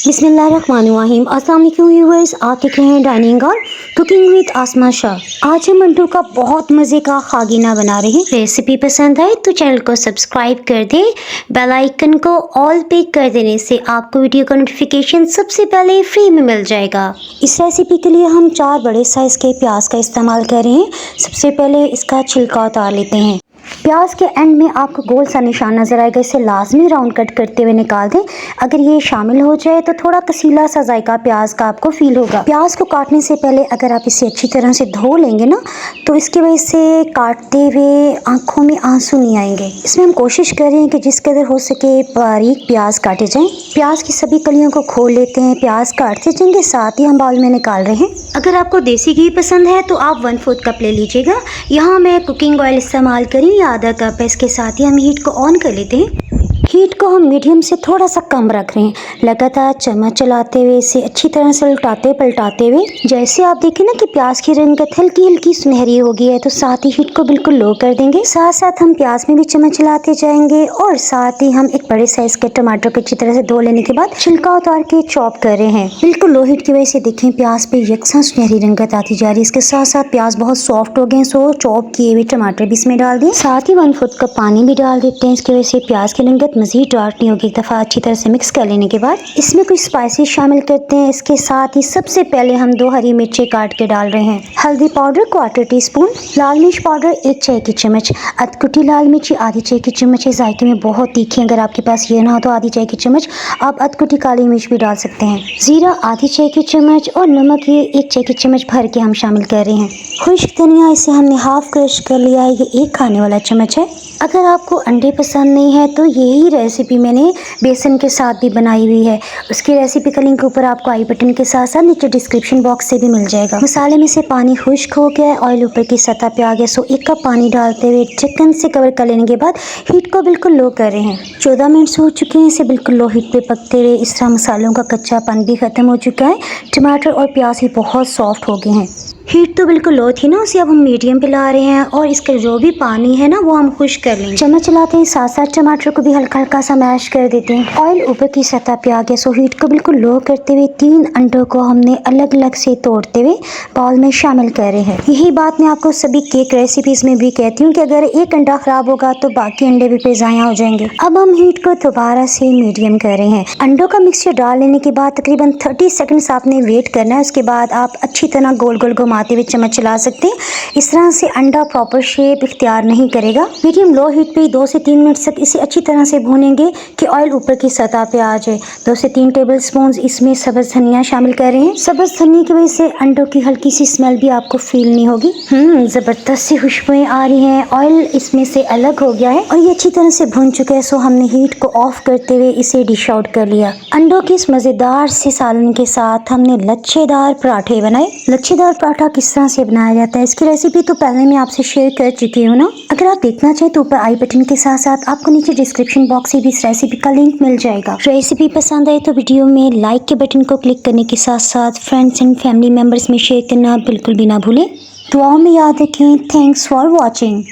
बिस्मिल्लाहिर्रहमानिर्रहीम। अस्सलाम वालेकुम व्यूअर्स, आप देख रहे हैं डाइनिंग और कुकिंग विद आसमा शाह। आज हम अंडों का बहुत मज़े का खागीना बना रहे हैं। रेसिपी पसंद आए तो चैनल को सब्सक्राइब कर दें। बेल आइकन को ऑल पे कर देने से आपको वीडियो का नोटिफिकेशन सबसे पहले फ्री में मिल जाएगा। इस रेसिपी के लिए हम 4 बड़े साइज़ के प्याज का इस्तेमाल कर रहे हैं। सबसे पहले इसका छिलका उतार लेते हैं। प्याज के एंड में आपको गोल सा निशान नजर आएगा, इसे लाजमी राउंड कट करते हुए निकाल दें। अगर ये शामिल हो जाए तो थोड़ा कसीला सा जायका प्याज का आपको फील होगा। प्याज को काटने से पहले अगर आप इसे अच्छी तरह से धो लेंगे ना, तो इसकी वजह से काटते हुए आंखों में आंसू नहीं आएंगे। इसमें हम कोशिश करें कि जिस कदर हो सके बारीक प्याज काटे जाएं। प्याज की सभी कलियों को खोल लेते हैं। प्याज काटते जाएंगे, साथ ही हम बाउल में निकाल रहे हैं। अगर आपको देसी घी पसंद है तो आप 1/4 कप ले लीजिएगा। यहाँ मैं कुकिंग ऑयल इस्तेमाल करी, आधा कप है। इसके साथ ही हम हीट को ऑन कर लेते हैं। हीट को हम मीडियम से थोड़ा सा कम रख रहे हैं। लगातार चम्मच चलाते हुए इसे अच्छी तरह से उल्टाते पलटाते हुए, जैसे आप देखें ना कि प्याज की रंगत हल्की हल्की सुनहरी हो गई है, तो साथ ही हीट को बिल्कुल लो कर देंगे। साथ साथ हम प्याज में भी चम्मच चलाते जाएंगे और साथ ही हम एक बड़े साइज के टमाटर को अच्छी तरह से धो लेने के बाद छिलका उतार के चॉप कर रहे हैं। बिल्कुल लो हीट की वजह से देखें प्याज पे यकसा सुनहरी रंगत आती जा रही है। इसके साथ साथ प्याज बहुत सॉफ्ट हो गए, सो चॉप किए हुए टमाटर भी इसमें डाल दें। साथ ही 1/4 कप पानी भी डाल देते हैं। इसकी वजह से प्याज की रंगत मजीद डार्क नहीं होगी। एक दफ़ा अच्छी तरह से मिक्स कर लेने के बाद इसमें कुछ स्पाइसेस शामिल करते हैं। इसके साथ ही सबसे पहले हम 2 हरी मिर्चें काट के डाल रहे हैं। हल्दी पाउडर 1/4 टीस्पून, लाल मिर्च पाउडर 1 चाय की चम्मच, अधकुटी लाल मिर्ची आधी चाय की चम्मच है। जायके में बहुत तीखी, अगर आपके पास ये ना हो तो आधी चाय की चम्मच आप अधकुटी काली मिर्च भी डाल सकते हैं। जीरा आधी चाय की चम्मच और नमक ये 1 चाय की चम्मच भर के हम शामिल कर रहे हैं। खुश्क धनिया, इसे हमने हाफ क्रश कर लिया है, ये 1 खाने वाला चम्मच है। अगर आपको अंडे पसंद नहीं है तो यही रेसिपी मैंने बेसन के साथ भी बनाई हुई है। उसकी रेसिपी का लिंक ऊपर आपको आई बटन के साथ साथ नीचे डिस्क्रिप्शन बॉक्स से भी मिल जाएगा। मसाले में से पानी खुश्क हो गया है, ऑयल ऊपर की सतह पे आ गया, सो 1 कप पानी डालते हुए ढक्कन से कवर कर लेने के बाद हीट को बिल्कुल लो कर रहे हैं। 14 मिनट हो चुके हैं इसे बिल्कुल लो हीट पे पकते हुए। इस तरह मसालों का कच्चापन भी खत्म हो चुका है। टमाटर और प्याज भी बहुत सॉफ्ट हो गए हैं। हीट तो बिल्कुल लो थी ना, उसे अब हम मीडियम पे ला रहे हैं और इसका जो भी पानी है ना वो हम खुश्क कर लेंगे। चम्मच चलाते हैं, साथ साथ टमाटर को भी हल्का हल्का सा मैश कर देते हैं। ऑयल ऊपर की सतह पे आ गया, सो हीट को बिल्कुल लो करते हुए 3 अंडों को हमने अलग अलग से तोड़ते हुए बाउल में शामिल कर रहे हैं। यही बात मैं आपको सभी केक रेसिपीज में भी कहती हूँ कि अगर एक अंडा खराब होगा तो बाकी अंडे भी बेजाया हो जाएंगे। अब हम हीट को दोबारा से मीडियम कर रहे हैं। अंडों का मिक्सचर डाल लेने के बाद तकरीबन 30 सेकंड्स आपने वेट करना है। उसके बाद आप अच्छी तरह गोल गोल घुमाते हुए चम्मच चला सकते हैं। इस तरह से अंडा प्रॉपर शेप इख्तियार नहीं करेगा। मीडियम लो हीट पे 2 से 3 मिनट तक इसे अच्छी तरह से भूनेंगे कि ऑयल ऊपर की सतह पे आ जाए। 2 से 3 टेबलस्पून इसमें सब्ज धनिया शामिल कर रहे हैं। सब्ज धनिया की वजह से अंडों की हल्की सी स्मेल भी आपको फील नहीं होगी। जबरदस्त सी खुशबुएं आ रही हैं। ऑयल इसमें से अलग हो गया है और ये अच्छी तरह से भून चुका है, सो हमने हीट को ऑफ करते हुए इसे डिश आउट कर लिया। अंडों की इस मजेदार से सालन के साथ हमने लच्छेदार पराठे बनाए। लच्छेदार पराठा किस तरह से बनाया जाता है इसकी रेसिपी तो पहले मैं आपसे शेयर कर चुकी हूँ ना। अगर आप देखना चाहें तो ऊपर आई बटन के साथ साथ आपको नीचे डिस्क्रिप्शन बॉक्स से भी इस रेसिपी का लिंक मिल जाएगा। रेसिपी पसंद आए तो वीडियो में लाइक के बटन को क्लिक करने के साथ साथ फ्रेंड्स एंड फैमिली मेम्बर्स में शेयर करना बिल्कुल भी ना भूलें। दुआओं में याद रखें। Thanks for watching.